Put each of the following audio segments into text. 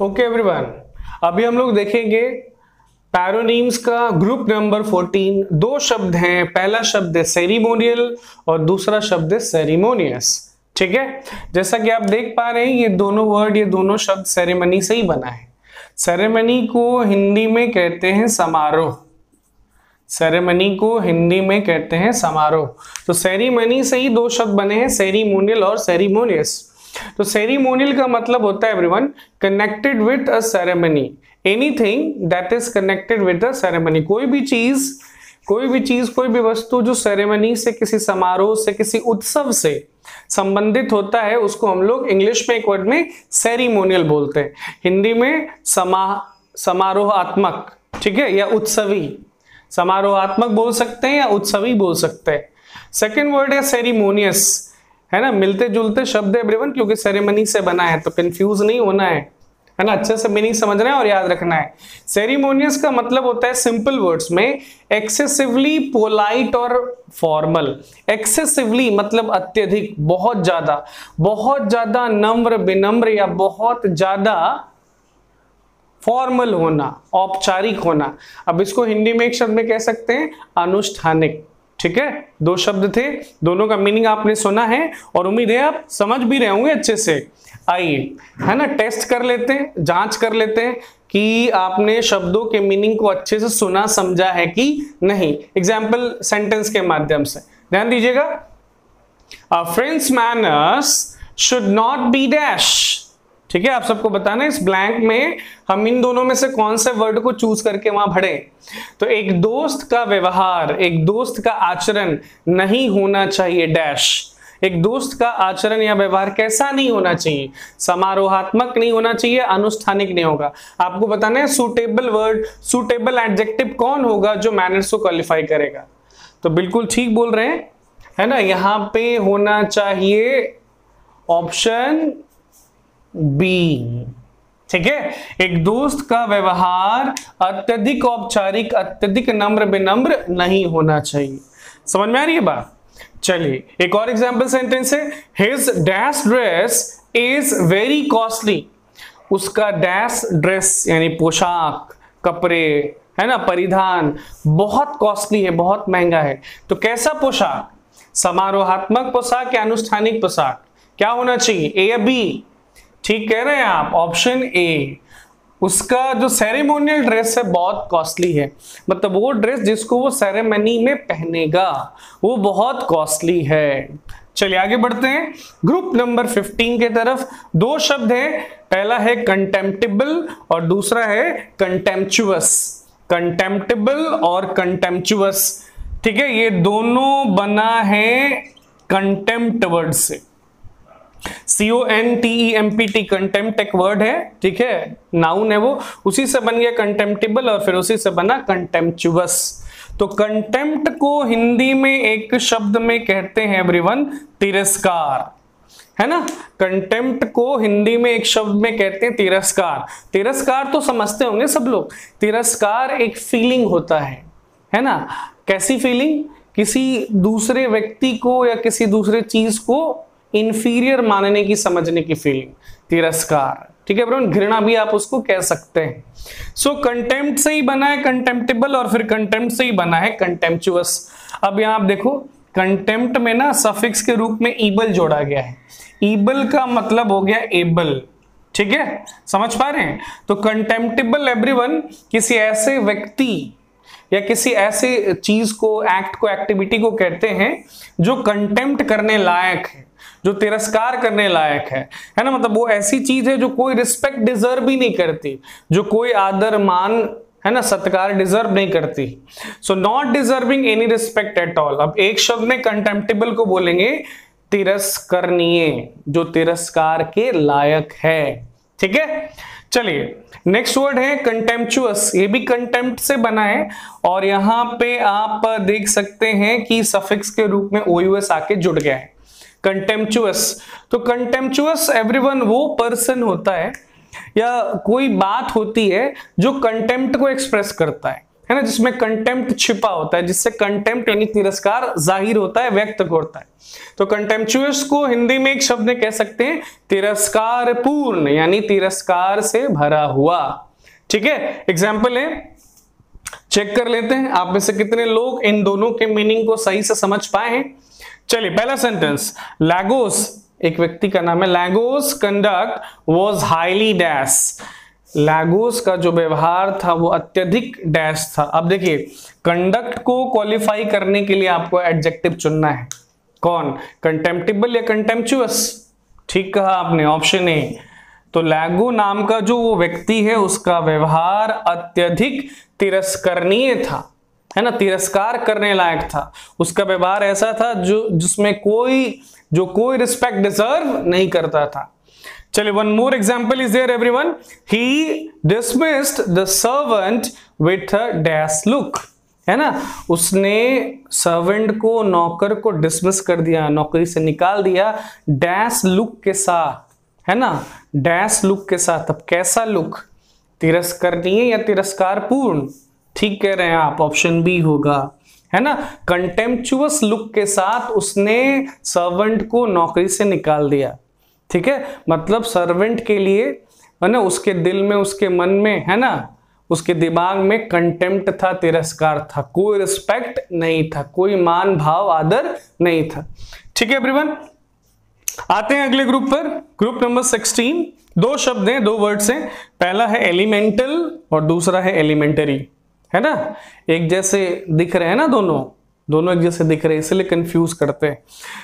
Okay everyone, अभी हम लोग देखेंगे पैरोनीम्स का ग्रुप नंबर 14। दो शब्द हैं, पहला शब्द है सेरिमोनियल और दूसरा शब्द है सेरिमोनियस। ठीक है, जैसा कि आप देख पा रहे हैं ये दोनों वर्ड, ये दोनों शब्द सेरेमनी से ही बना है। सेरेमनी को हिंदी में कहते हैं समारोह। सेरेमनी को हिंदी में कहते हैं समारोह। तो सेरेमनी से ही दो शब्द बने हैं, सेरिमोनियल और सेरिमोनियस। तो सेरिमोनियल का मतलब होता है everyone connected with a ceremony, anything that is connected with a ceremony. कोई भी चीज, कोई भी वस्तु जो सेरेमनी से, किसी समारोह से, किसी उत्सव से संबंधित होता है, उसको हम लोग इंग्लिश में एक वर्ड में सेरिमोनियल बोलते हैं, हिंदी में समारोहात्मक। ठीक है, या उत्सवी, समारोहात्मक बोल सकते हैं या उत्सवी बोल सकते हैं। सेकेंड वर्ड है सेरिमोनियस, है ना, मिलते जुलते शब्द है एवरीवन, क्योंकि सेरेमनी से बना है, तो कंफ्यूज नहीं होना है ना, अच्छे से मीनिंग समझना है और याद रखना है। सेरिमोनियस का मतलब होता है सिंपल वर्ड्स में एक्सेसिवली पोलाइट और फॉर्मल। एक्सेसिवली मतलब अत्यधिक, बहुत ज्यादा नम्र विनम्र या बहुत ज्यादा फॉर्मल होना, औपचारिक होना। अब इसको हिंदी में एक शब्द में कह सकते हैं अनुष्ठानिक। ठीक है, दो शब्द थे, दोनों का मीनिंग आपने सुना है और उम्मीद है आप समझ भी रहे होंगे अच्छे से। आइए, है ना, टेस्ट कर लेते हैं, जांच कर लेते हैं कि आपने शब्दों के मीनिंग को अच्छे से सुना समझा है कि नहीं। एग्जाम्पल सेंटेंस के माध्यम से ध्यान दीजिएगा। Friends manners should not be dash. ठीक है, आप सबको बताना है इस ब्लैंक में हम इन दोनों में से कौन से वर्ड को चूज करके वहां भरे। तो एक दोस्त का व्यवहार, एक दोस्त का आचरण नहीं होना चाहिए डैश। एक दोस्त का आचरण या व्यवहार कैसा नहीं होना चाहिए? समारोहात्मक नहीं होना चाहिए, अनुष्ठानिक नहीं होगा। आपको बताना है सूटेबल वर्ड, सूटेबल एडजेक्टिव कौन होगा जो मैनर्स को क्वालिफाई करेगा। तो बिल्कुल ठीक बोल रहे हैं, है ना, यहां पे होना चाहिए ऑप्शन बी। ठीक है, एक दोस्त का व्यवहार अत्यधिक औपचारिक, अत्यधिक नम्र विनम्र नहीं होना चाहिए। समझ में आ रही है बात? चलिए एक और एग्जाम्पल सेंटेंस है, his dash dress is very costly. उसका डैश ड्रेस यानी पोशाक, कपड़े, है ना, परिधान बहुत कॉस्टली है, बहुत महंगा है। तो कैसा पोशाक? समारोहात्मक पोशाक या अनुष्ठानिक पोशाक? क्या होना चाहिए, ए या बी? ठीक कह रहे हैं आप, ऑप्शन ए। उसका जो सेरेमोनियल ड्रेस है बहुत कॉस्टली है, मतलब वो ड्रेस जिसको वो सेरेमनी में पहनेगा वो बहुत कॉस्टली है। चलिए आगे बढ़ते हैं ग्रुप नंबर 15 के तरफ। दो शब्द हैं, पहला है कंटेम्प्टिबल और दूसरा है कंटेम्पचुअस। कंटेम्प्टिबल और कंटेम्पचुअस, ठीक है, ये दोनों बना है कंटेम्प्ट वर्ड से। CONTEMPT, कंटेम्प्ट एक वर्ड है, ठीक है, नाउन है वो, उसी से बन गया कंटेम्प्टिबल और फिर उसी से बना कंटेम्पचुअस। तो कंटेम्प्ट को हिंदी में एक शब्द में कहते हैं एवरीवन तिरस्कार, है ना। कंटेम्प्ट को हिंदी में एक शब्द में कहते हैं तिरस्कार। तिरस्कार तो समझते होंगे सब लोग, तिरस्कार एक फीलिंग होता है ना। कैसी फीलिंग? किसी दूसरे व्यक्ति को या किसी दूसरे चीज को इंफीरियर मानने की, समझने की फीलिंग, तिरस्कार। ठीक है ब्रो, घृणा भी आप उसको कह सकते हैं। सो कंटेम्प्ट से ही बना है कंटेम्प्टिबल और फिर कंटेम्प्ट से ही बना है कंटेम्पचुअस। अब यहां आप देखो, कंटेम्प्ट में ना सफिक्स के रूप में ईबल जोड़ा गया है। ईबल का मतलब हो गया एबल। ठीक है, समझ पा रहे हैं? तो कंटेम्प्टिबल एवरीवन किसी ऐसे व्यक्ति या किसी ऐसे चीज को, एक्ट को, एक्टिविटी को कहते हैं जो कंटेम्प्ट करने लायक है, जो तिरस्कार करने लायक है ना। मतलब वो ऐसी चीज है जो कोई रिस्पेक्ट डिजर्व भी नहीं करती, जो कोई आदर मान, है ना, सत्कार डिजर्व नहीं करती। So not deserving any respect at all. अब एक शब्द में कंटेम्प्टिबल को बोलेंगे तिरस्करणीय, जो तिरस्कार के लायक है। ठीक है, चलिए नेक्स्ट वर्ड है कंटेम्पचुअस। ये भी कंटेम्प्ट से बना है और यहां पे आप देख सकते हैं कि सफिक्स के रूप में OUS आके जुड़ गया है, कंटेम्पचुअस। तो कंटेम्पचुअस एवरीवन वो पर्सन होता है या कोई बात होती है जो कंटेम्प्ट को एक्सप्रेस करता है। है ना, जिसमें कंटेम्प्ट छिपा होता है, जिससे कंटेम्प्ट यानी तिरस्कार जाहिर होता है, व्यक्त होता है। तो कंटेम्पचुअस को हिंदी में एक शब्द कह सकते हैं तिरस्कार पूर्ण, यानी तिरस्कार से भरा हुआ। ठीक है, एग्जाम्पल है, चेक कर लेते हैं आप में से कितने लोग इन दोनों के मीनिंग को सही से समझ पाए हैं। चलिए, पहला सेंटेंस, लैगोस, एक व्यक्ति का नाम है, लैगोस कंडक्ट वॉज हाईली डैश। लैगोस का जो व्यवहार था वो अत्यधिक डैश था। अब देखिए, कंडक्ट को क्वालिफाई करने के लिए आपको एडजेक्टिव चुनना है, कौन, कंटेम्प्टिबल या कंटेम्पचुअस। ठीक कहा आपने, ऑप्शन ए। तो लैगो नाम का जो वो व्यक्ति है उसका व्यवहार अत्यधिक तिरस्करणीय था, है ना, तिरस्कार करने लायक था। उसका व्यवहार ऐसा था जिसमें कोई रिस्पेक्ट डिजर्व नहीं करता था। चलिए, one more example is there everyone, he dismissed the servant with a dash look, है ना, उसने सर्वेंट को, नौकर को डिसमिस कर दिया, नौकरी से निकाल दिया डैश लुक के साथ, है ना, डैश लुक के साथ। अब कैसा लुक, तिरस्करणीय या तिरस्कारपूर्ण? ठीक कह रहे हैं आप, ऑप्शन बी होगा, है ना, कंटेम्पचुअस लुक के साथ उसने सर्वेंट को नौकरी से निकाल दिया। ठीक है, मतलब सर्वेंट के लिए, है ना, उसके दिल में, उसके मन में, है ना, उसके दिमाग में कंटेम्प्ट था, तिरस्कार था, कोई रिस्पेक्ट नहीं था, कोई मान भाव आदर नहीं था। ठीक है एवरीवन, आते हैं अगले ग्रुप पर, ग्रुप नंबर 16। दो शब्द हैं, दो वर्ड्स हैं, पहला है एलिमेंटल और दूसरा है एलिमेंटरी, है ना, एक जैसे दिख रहे हैं ना, दोनों एक जैसे दिख रहे हैं, इसलिए कंफ्यूज करते हैं।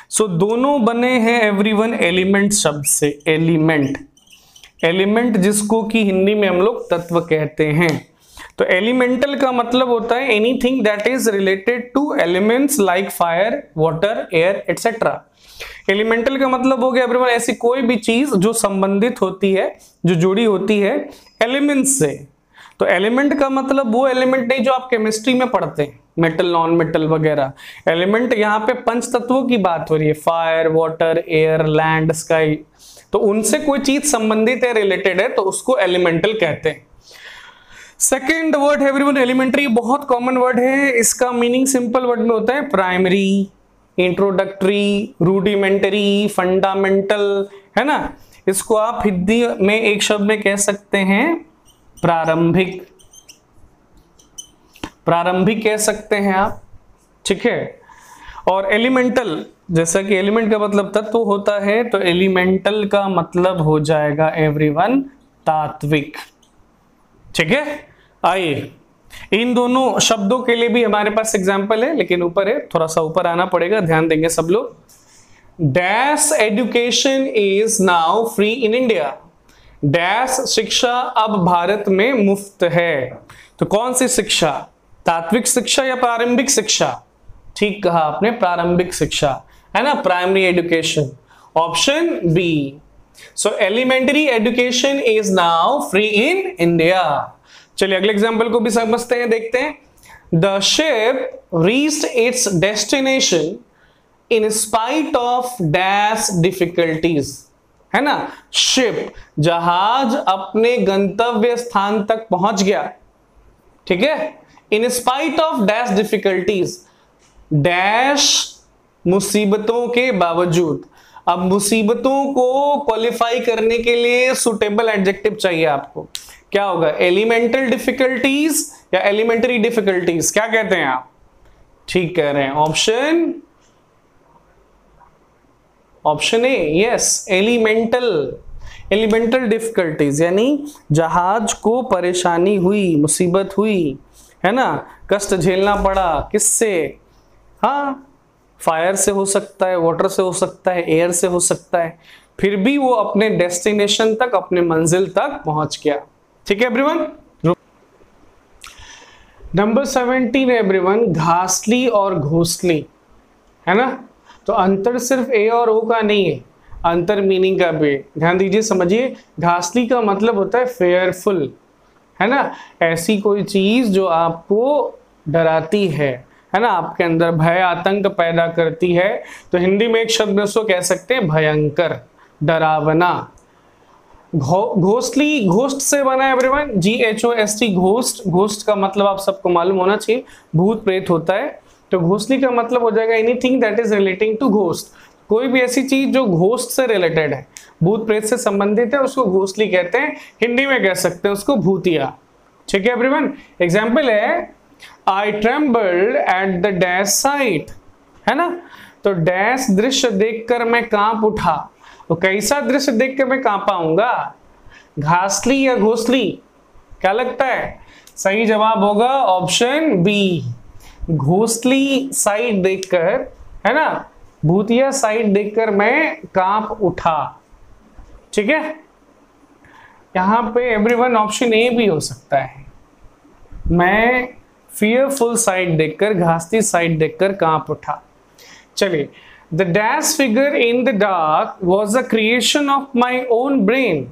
सो दोनों बने हैं एवरीवन एलिमेंट शब्द से। एलिमेंट जिसको कि हिंदी में हम लोग तत्व कहते हैं। तो एलिमेंटल का मतलब होता है anything that is related two elements like fire, water, air etcetera. Elemental का मतलब हो गया एवरीवन ऐसी कोई भी चीज जो संबंधित होती है, जो जुड़ी होती है एलिमेंट्स से। तो एलिमेंट का मतलब वो एलिमेंट नहीं जो आप केमिस्ट्री में पढ़ते हैं, मेटल, नॉन मेटल वगैरह। एलिमेंट यहाँ पे पंच तत्वों की बात हो रही है, fire, water, air, land, sky. तो उनसे कोई चीज संबंधित है, रिलेटेड है, तो उसको एलिमेंटल कहते हैं। सेकेंड वर्ड है एवरीवन एलिमेंट्री, बहुत कॉमन वर्ड है, इसका मीनिंग सिंपल वर्ड में होता है प्राइमरी, इंट्रोडक्टरी, रूडिमेंटरी, फंडामेंटल, है ना। इसको आप हिंदी में एक शब्द में कह सकते हैं प्रारंभिक, प्रारंभिक कह सकते हैं आप। ठीक है, और एलिमेंटल, जैसा कि एलिमेंट का मतलब तत्व होता है, तो एलिमेंटल का मतलब हो जाएगा एवरीवन तात्विक। ठीक है, आइए इन दोनों शब्दों के लिए भी हमारे पास एग्जाम्पल है, लेकिन ऊपर है, थोड़ा सा ऊपर आना पड़ेगा, ध्यान देंगे सब लोग। Dash education is now free in India. Dash शिक्षा अब भारत में मुफ्त है। तो कौन सी शिक्षा, तात्विक शिक्षा या प्रारंभिक शिक्षा? ठीक कहा आपने, प्रारंभिक शिक्षा, है ना, primary education, option B. So elementary education is now free in India. चलिए अगले एग्जांपल को भी समझते हैं, देखते हैं। The ship reached its destination in spite of dash difficulties, है ना, शिप, जहाज अपने गंतव्य स्थान तक पहुंच गया। ठीक है, इन spite of dash difficulties, dash मुसीबतों के बावजूद। अब मुसीबतों को क्वालिफाई करने के लिए सुटेबल एडजेक्टिव चाहिए आपको, क्या होगा, एलिमेंटल डिफिकल्टीज या एलिमेंट्री डिफिकल्टीज, क्या कहते हैं आप? ठीक कह रहे हैं, option A, yes, elemental. Elemental difficulties यानी जहाज को परेशानी हुई, मुसीबत हुई, है ना, कष्ट झेलना पड़ा, किससे? हाँ, फायर से हो सकता है, वाटर से हो सकता है, एयर से हो सकता है, फिर भी वो अपने डेस्टिनेशन तक, अपने मंजिल तक पहुंच गया। ठीक है एवरीवन। नंबर 17 एवरीवन, घासली और घोंसली, है ना। तो अंतर सिर्फ ए और ओ का नहीं है, अंतर मीनिंग का भी। ध्यान दीजिए, समझिए। घासली का मतलब होता है फेयरफुल, है ना, ऐसी कोई चीज जो आपको डराती है ना, आपके अंदर भय, आतंक पैदा करती है। तो हिंदी में एक शब्द उसको कह सकते हैं भयंकर, डरावना। घोस्टली, घोस्ट से बना है एवरीवन, GHOST, घोस्ट। घोस्ट का मतलब आप सबको मालूम होना चाहिए, भूत प्रेत होता है। तो घोस्टली का मतलब हो जाएगा anything that is relating to ghost, कोई भी ऐसी चीज जो घोस्ट से रिलेटेड है, भूत प्रेत से संबंधित है, उसको घोस्टली कहते हैं। हिंदी में कह सकते हैं उसको भूतिया। ठीक है एवरीवन। एग्जाम्पल है I trembled at the dash sight, है ना। तो डैश दृश्य देखकर मैं कांप उठा, तो कैसा दृश्य देखकर मैं कांपाऊंगा, घासली या घोसली? क्या लगता है? सही जवाब होगा ऑप्शन बी, घोसली साइट देखकर, है ना, भूतिया साइट देखकर मैं कांप उठा। ठीक है, यहां पे एवरीवन ऑप्शन ए भी हो सकता है, मैं फियरफुल साइट देखकर, घासती साइट देखकर कांप उठा। चलिए, the dash figure in the dark was a creation of my own brain,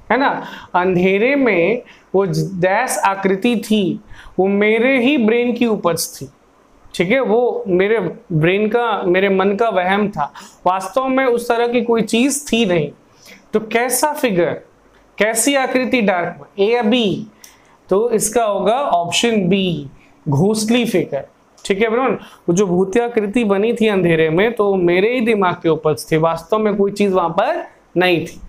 है ना। अंधेरे में वो डैश आकृति थी, वो मेरे ही ब्रेन की उपज थी। ठीक है, वो मेरे ब्रेन का, मेरे मन का वहम था, वास्तव में उस तरह की कोई चीज थी नहीं। तो कैसा फिगर, कैसी आकृति डार्क में, ए या बी? तो इसका होगा ऑप्शन बी, घोस्टली फिगर। ठीक है एवरीवन, वो जो भूतिया आकृति बनी थी अंधेरे में, तो मेरे ही दिमाग की उपज थी, वास्तव में कोई चीज वहां पर नहीं थी।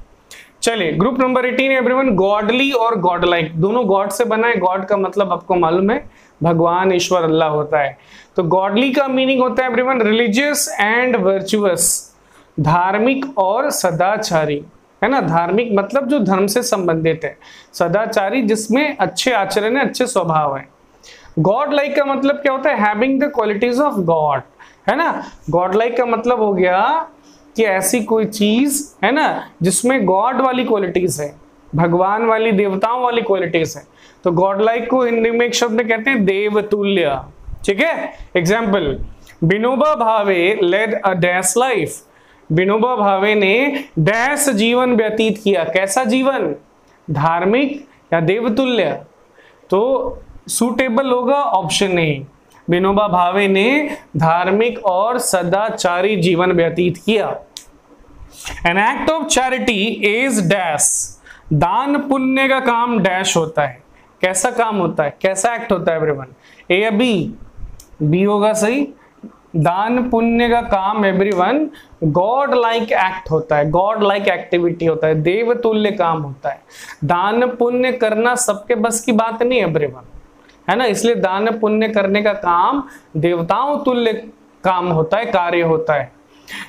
चलिए, ग्रुप नंबर 18 है एवरीवन, गॉडली और गॉड लाइक। दोनों गॉड से बना है। गॉड का मतलब आपको मालूम है भगवान, ईश्वर, अल्लाह होता है। तो गॉडली का मीनिंग होता है एवरीवन रिलीजियस एंड वर्चुअस, धार्मिक और सदाचारी, है ना। धार्मिक मतलब जो धर्म से संबंधित है, सदाचारी जिसमें अच्छे आचरण है, अच्छे स्वभाव है। गॉड लाइक का मतलब क्या होता है? Having the qualities of God, है ना। गॉड लाइक का मतलब हो गया कि ऐसी कोई चीज, है ना, जिसमें गॉड वाली क्वालिटीज है, भगवान वाली, देवताओं वाली क्वालिटीज है। तो गॉड लाइक को हिंदी में एक शब्द कहते हैं देवतुल्य। ठीक है, example, Vinoba Bhave led a dash life. Vinoba Bhave ने डैश जीवन व्यतीत किया, कैसा जीवन, धार्मिक या देवतुल्य? तो सूटेबल होगा ऑप्शन ए, विनोबा भावे ने धार्मिक और सदाचारी जीवन व्यतीत किया। An act of charity is dash, दान पुण्य का काम डैश होता है, कैसा काम होता है, कैसा एक्ट होता है एवरीवन? ए या बी? बी होगा सही, दान पुण्य का काम एवरीवन गॉड लाइक एक्ट होता है, गॉड लाइक एक्टिविटी होता है, देवतुल्य काम होता है। दान पुण्य करना सबके बस की बात नहीं है एवरीवन, है ना, इसलिए दान पुण्य करने का काम देवताओं तुल्य काम होता है, कार्य होता है।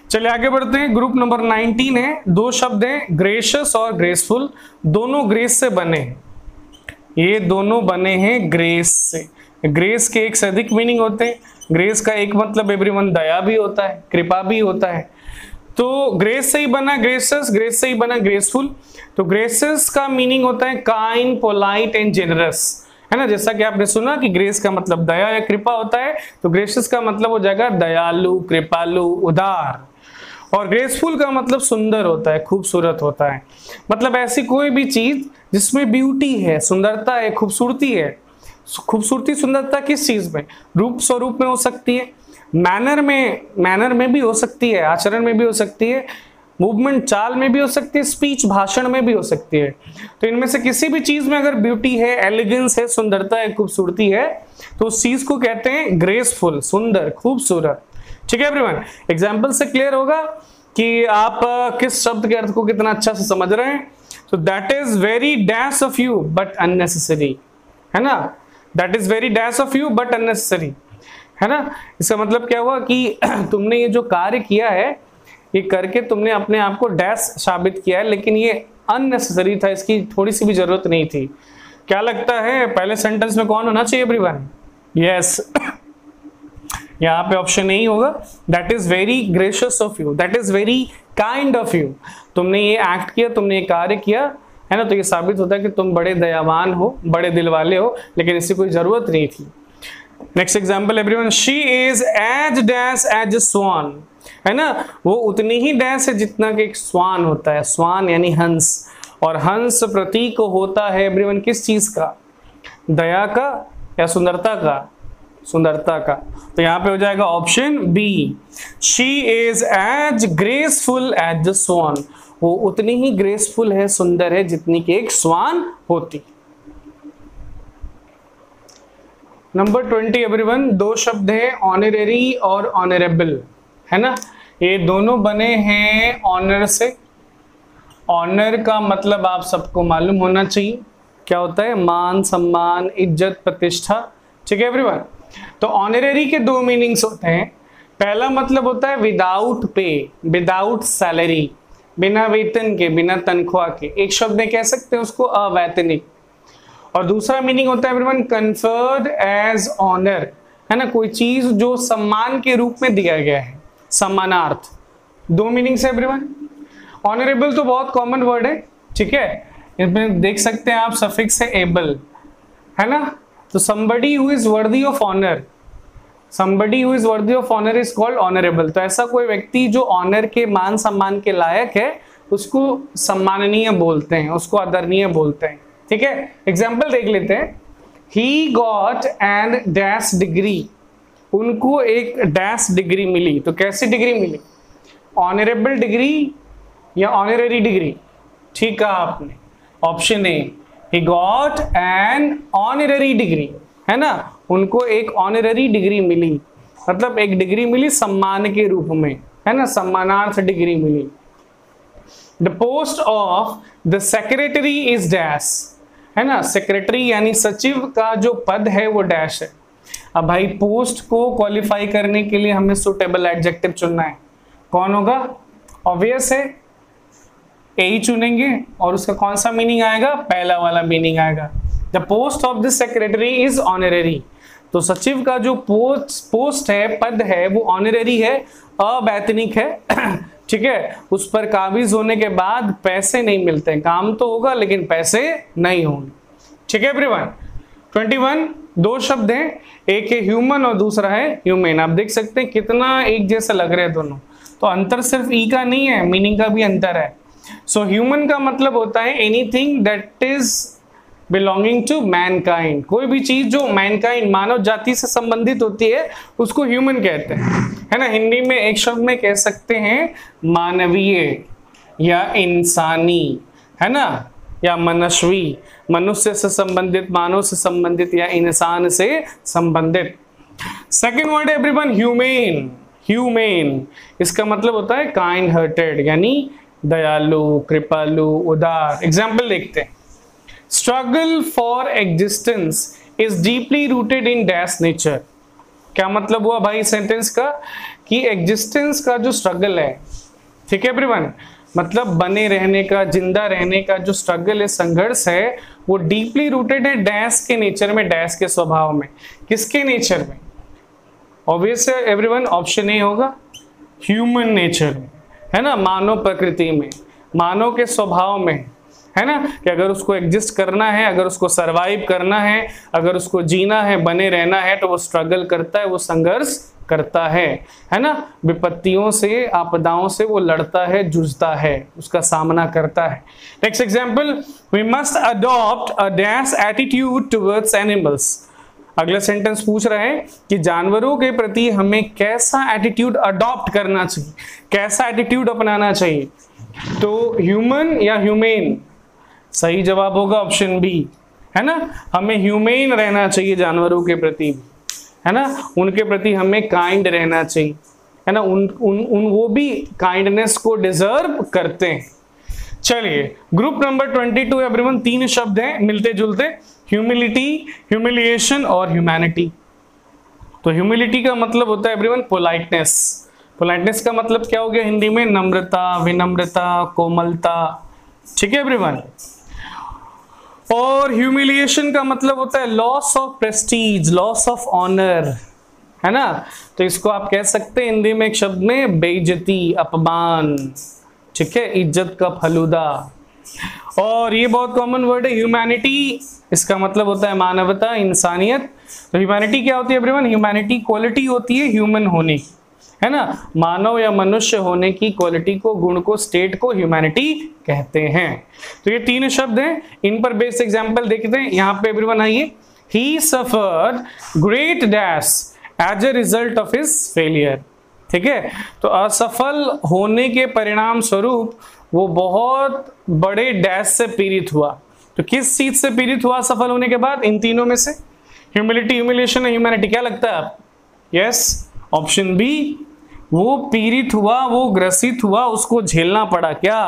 चलिए आगे बढ़ते हैं। ग्रुप नंबर 19 है, दो शब्द हैं, ग्रेशियस और ग्रेसफुल। दोनों ग्रेस से बने हैं, ये दोनों बने हैं ग्रेस से। ग्रेस के एक से अधिक मीनिंग होते हैं। ग्रेस का एक मतलब एवरीवन दया भी होता है, कृपा भी होता है। तो ग्रेस से ही बना ग्रेशियस, ग्रेस से ही बना ग्रेसफुल। तो ग्रेशियस का मीनिंग होता है काइंड, पोलाइट एंड जेनरस, है ना। जैसा कि आपने सुना कि ग्रेस का मतलब दया या कृपा होता है, तो ग्रेशियस का मतलब हो जाएगा दयालु, कृपालु, उदार। और ग्रेसफुल का मतलब सुंदर होता है, खूबसूरत होता है। मतलब ऐसी कोई भी चीज जिसमें ब्यूटी है, सुंदरता है, खूबसूरती है। खूबसूरती, सुंदरता किस चीज में? रूप स्वरूप में हो सकती है, मैनर में भी हो सकती है, आचरण में भी हो सकती है, मूवमेंट, चाल में भी हो सकती है, स्पीच, भाषण में भी हो सकती है। तो इनमें से किसी भी चीज में अगर ब्यूटी है, एलिगेंस है, सुंदरता है, खूबसूरती है, तो उस चीज को कहते हैं ग्रेसफुल, सुंदर, खूबसूरत। ठीक है एवरीवन, एग्जाम्पल से क्लियर होगा कि आप किस शब्द के अर्थ को कितना अच्छा से समझ रहे हैं। तो that is very dash of you but unnecessary, है ना। That is very dash of you but unnecessary, है ना। इसका मतलब क्या हुआ कि तुमने ये जो कार्य किया है, ये करके तुमने अपने आप को डैश साबित किया है, लेकिन ये अननेसेसरी था, इसकी थोड़ी सी भी जरूरत नहीं थी। क्या लगता है पहले सेंटेंस में कौन होना चाहिए एवरीवन? यस, यहाँ पे ऑप्शन नहीं होगा। That is very gracious of you, that is very kind of you. तुमने ये एक्ट किया, तुमने ये कार्य किया, है ना, तो ये साबित होता है कि तुम बड़े दयावान हो, बड़े दिल वाले हो, लेकिन इसकी कोई जरूरत नहीं थी। Next example everyone, she is as dash as a swan, है ना। वो उतनी ही डैश है जितना कि एक स्वान होता है। स्वान यानी हंस, और हंस प्रतीक होता है एवरीवन किस चीज का? दया का या सुंदरता का? सुंदरता का। तो यहाँ पे हो जाएगा option B, she is as graceful as the swan. वो उतनी ही ग्रेसफुल है, सुंदर है, जितनी कि एक स्वान होती। नंबर 20 एवरीवन, दो शब्द है ऑनरेरी और ऑनरेबल, है ना। ये दोनों बने हैं ऑनर से। ऑनर का मतलब आप सबको मालूम होना चाहिए क्या होता है, मान, सम्मान, इज्जत, प्रतिष्ठा, ठीक है एवरीवन। तो ऑनरेरी के दो मीनिंग्स होते हैं। पहला मतलब होता है विदाउट पे, विदाउट सैलरी, बिना वेतन के, बिना तनख्वाह के, एक शब्द में कह सकते हैं उसको अवैतनिक। और दूसरा मीनिंग होता है एवरीवन कन्फर्ड एज ऑनर, है ना, कोई चीज जो सम्मान के रूप में दिया गया है, सम्मानार्थ। दो मीनिंग्स है एवरीवन। ऑनरेबल तो बहुत कॉमन वर्ड है, ठीक है, इसमें देख सकते हैं आप सफिक्स है एबल, है ना। तो somebody who is worthy of honor, somebody who is worthy of honor is called honorable। तो ऐसा कोई व्यक्ति जो ऑनर के, मान सम्मान के लायक है, उसको सम्माननीय बोलते हैं, उसको आदरणीय बोलते हैं, ठीक है। एग्जाम्पल देख लेते हैं। He got an dash degree, उनको एक डैश डिग्री मिली। तो कैसी डिग्री मिली, ऑनरेबल डिग्री या ऑनरेरी डिग्री, ठीक है आपने, option A, he got an honorary degree, है ना, उनको एक ऑनरेरी डिग्री मिली, मतलब एक डिग्री मिली सम्मान के रूप में, है ना, सम्मानार्थ डिग्री मिली। The post of the secretary is dash, है ना, सेक्रेटरी यानी सचिव का जो पद है वो डैश है। अब भाई पोस्ट को क्वालिफाई करने के लिए हमें सुटेबल एडजेक्टिव चुनना है, कौन होगा, ऑब्वियस है यही चुनेंगे, और उसका कौन सा मीनिंग आएगा, पहला वाला मीनिंग आएगा। The post of the secretary is honorary, तो सचिव का जो पोस्ट है, पद है, वो ऑनरेरी है, अवैतनिक है, ठीक है। उस पर काबिज होने के बाद पैसे नहीं मिलते, काम तो होगा लेकिन पैसे नहीं होंगे, ठीक है एवरीवन। 21 दो शब्द हैं, एक है ह्यूमन और दूसरा है ह्यूमेन। आप देख सकते हैं कितना एक जैसा लग रहे हैं दोनों, तो अंतर सिर्फ ई का नहीं है, मीनिंग का भी अंतर है। सो ह्यूमन का मतलब होता है anything that is belonging to mankind, कोई भी चीज जो मैनकाइंड, मानव जाति से संबंधित होती है, उसको ह्यूमन कहते हैं, है ना। हिंदी में एक शब्द में कह सकते हैं मानवीय या इंसानी, है ना, या मनस्वी, मनुष्य से संबंधित, मानव से संबंधित, या इंसान से संबंधित। सेकेंड वर्ड है एवरीवन ह्यूमेन। ह्यूमेन इसका मतलब होता है काइंड हार्टेड, यानी दयालु, कृपालु, उदार। एग्जाम्पल देखते हैं। Struggle for existence is deeply rooted in dash nature. क्या मतलब हुआ भाई सेंटेंस का, कि एग्जिस्टेंस का जो स्ट्रगल है, ठीक है एवरीवन, मतलब बने रहने का, जिंदा रहने का जो स्ट्रगल है, संघर्ष है, वो डीपली रूटेड है डैश के नेचर में, डैश के स्वभाव में। किसके नेचर में, ऑब्वियस है एवरीवन, ऑप्शन ए होगा, ह्यूमन नेचर में, है ना, मानव प्रकृति में, मानव के स्वभाव में, है ना, कि अगर उसको एग्जिस्ट करना है, अगर उसको सरवाइव करना है, अगर उसको जीना है, बने रहना है, तो वो स्ट्रगल करता है, वो संघर्ष करता है ना, विपत्तियों से, आपदाओं से वो लड़ता है, जूझता है, उसका सामना करता है। Next example, we must adopt a dash attitude towards animals. अगला सेंटेंस पूछ रहा है कि जानवरों के प्रति हमें कैसा एटीट्यूड अडॉप्ट करना चाहिए, कैसा एटीट्यूड अपनाना चाहिए। तो ह्यूमन या ह्यूमेन, सही जवाब होगा ऑप्शन बी, है ना, हमें ह्यूमेन रहना चाहिए जानवरों के प्रति, है ना, उनके प्रति हमें काइंड रहना चाहिए, है ना, उन वो भी काइंडनेस को डिजर्व करते हैं। चलिए ग्रुप नंबर 22 एवरीवन, तीन शब्द हैं मिलते जुलते, ह्यूमिलिटी, ह्यूमिलिएशन और ह्यूमैनिटी। तो ह्यूमिलिटी का मतलब होता है एवरीवन पोलाइटनेस। पोलाइटनेस का मतलब क्या हो गया हिंदी में, नम्रता, विनम्रता, कोमलता, ठीक है एवरीवन। और ह्यूमिलिएशन का मतलब होता है loss of prestige, loss of honour, है ना। तो इसको आप कह सकते हैं हिंदी में एक शब्द में बेइज्जती, अपमान, ठीक है, इज्जत का फलूदा। और ये बहुत कॉमन वर्ड है ह्यूमैनिटी, इसका मतलब होता है मानवता, इंसानियत। तो ह्यूमैनिटी क्या होती है एवरीवन, ह्यूमैनिटी क्वालिटी होती है ह्यूमन होने की, है ना, मानव या मनुष्य होने की क्वालिटी को, गुण को, स्टेट को ह्यूमैनिटी कहते हैं। तो ये तीन शब्द हैं, इन पर बेस्ड एग्जांपल देखते हैं। यहाँ पे एवरीवन आइए, he suffered great dash as a result of his failure, ठीक है। तो असफल होने के परिणाम स्वरूप वो बहुत बड़े डैश से पीड़ित हुआ। तो किस चीज से पीड़ित हुआ सफल होने के बाद? इन तीनों में से ह्यूमिलिटी, ह्यूमिलेशन और ह्यूमैनिटी। क्या लगता है आप? Yes, option B. वो पीड़ित हुआ, वो ग्रसित हुआ, उसको झेलना पड़ा क्या?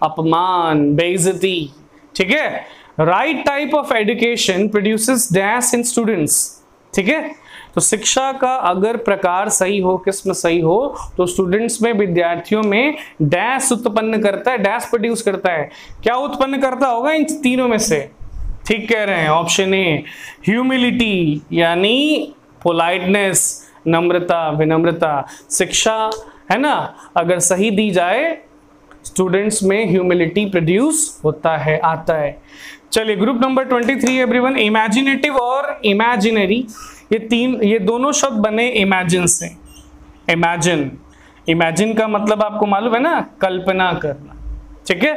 अपमान, बेइज्जती। ठीक है। Right type of education produces dash in students. ठीक है। तो शिक्षा का अगर प्रकार सही हो, किस्म सही हो, तो स्टूडेंट्स में, विद्यार्थियों में डैश उत्पन्न करता है, डैश प्रोड्यूस करता है। क्या उत्पन्न करता होगा इन तीनों में से? ठीक कह रहे हैं, ऑप्शन ए, ह्यूमिलिटी यानी पोलाइटनेस, नम्रता, विनम्रता। शिक्षा है ना, अगर सही दी जाए, स्टूडेंट्स में ह्यूमिलिटी प्रोड्यूस होता है, आता है। चलिए ग्रुप नंबर 23 एवरीवन, इमेजिनेटिव और इमेजिनरी। ये दोनों शब्द बने इमेजिन से। इमेजिन, इमेजिन का मतलब आपको मालूम है ना, कल्पना करना। ठीक है।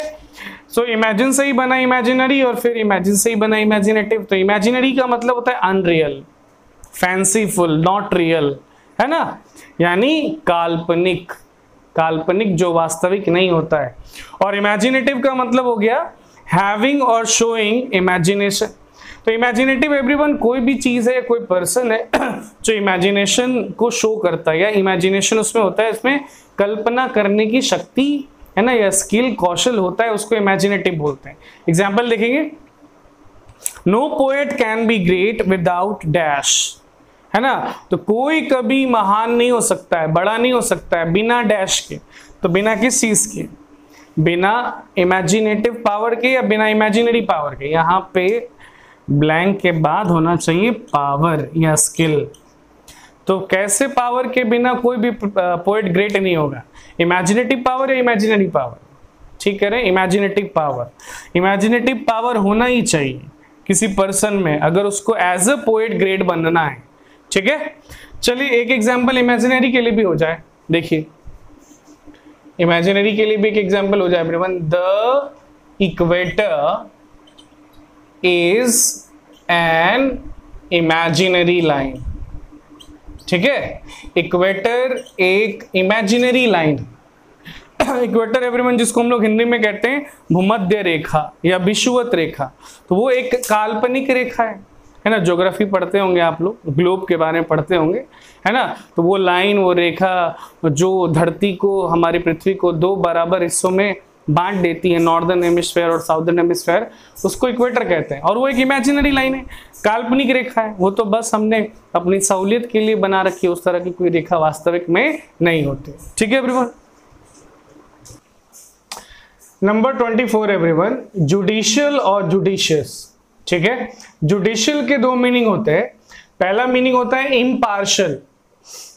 सो इमेजिन से ही बना इमेजिनरी, और फिर इमेजिन से ही बना इमेजिनेटिव। तो इमेजिनरी का मतलब होता है अनरियल, फैंसीफुल, नॉट रियल, है ना, यानी काल्पनिक, काल्पनिक जो वास्तविक नहीं होता है। और इमेजिनेटिव का मतलब हो गया हैविंग और शोइंग इमेजिनेशन। तो इमेजिनेटिव एवरीवन कोई भी चीज है, कोई पर्सन है जो इमेजिनेशन को शो करता है, या इमेजिनेशन उसमें होता है, इसमें कल्पना करने की शक्ति है ना, या स्किल, कौशल होता है, उसको इमेजिनेटिव बोलते हैं। एग्जाम्पल देखेंगे, no poet can be great without dash, है ना। तो कोई कभी महान नहीं हो सकता है, बड़ा नहीं हो सकता है बिना डैश के। तो बिना किस चीज के? बिना इमेजिनेटिव पावर के या बिना इमेजिनरी पावर के? यहाँ पे ब्लैंक के बाद होना चाहिए पावर या स्किल। तो कैसे पावर के बिना कोई भी पोएट ग्रेट नहीं होगा? इमेजिनेटिव पावर या इमेजिनरी पावर? ठीक कह रहे हैं, इमेजिनेटिव पावर। इमेजिनेटिव पावर होना ही चाहिए किसी पर्सन में, अगर उसको एज अ पोएट ग्रेट बनना है। ठीक है। चलिए एक एग्जांपल इमेजिनरी के लिए भी हो जाए, देखिए इमेजिनरी के लिए भी एक एग्जांपल हो जाए everyone. The equator is an imaginary line. ठीक है, इक्वेटर एक इमेजिनरी लाइन। इक्वेटर एवरीवन जिसको हम लोग हिंदी में कहते हैं भूमध्य रेखा या विषुवत रेखा, तो वो एक काल्पनिक रेखा है ना। ज्योग्राफी पढ़ते होंगे आप लोग, ग्लोब के बारे में पढ़ते होंगे, है ना। तो वो लाइन, वो रेखा जो धरती को, हमारी पृथ्वी को दो बराबर हिस्सों में बांट देती है, नॉर्दर्न हेमिस्फीयर और साउदर्न हेमिस्फीयर, उसको इक्वेटर कहते हैं। और वो एक इमेजिनरी लाइन है, काल्पनिक रेखा है। वो तो बस हमने अपनी सहूलियत के लिए बना रखी है, उस तरह की कोई रेखा वास्तविक में नहीं होती। ठीक है एवरीवन। नंबर 24 एवरीवन, जुडिशियल और जुडिशियस। ठीक है, जुडिशियल के दो मीनिंग होते हैं। पहला मीनिंग होता है इम्पार्शियल।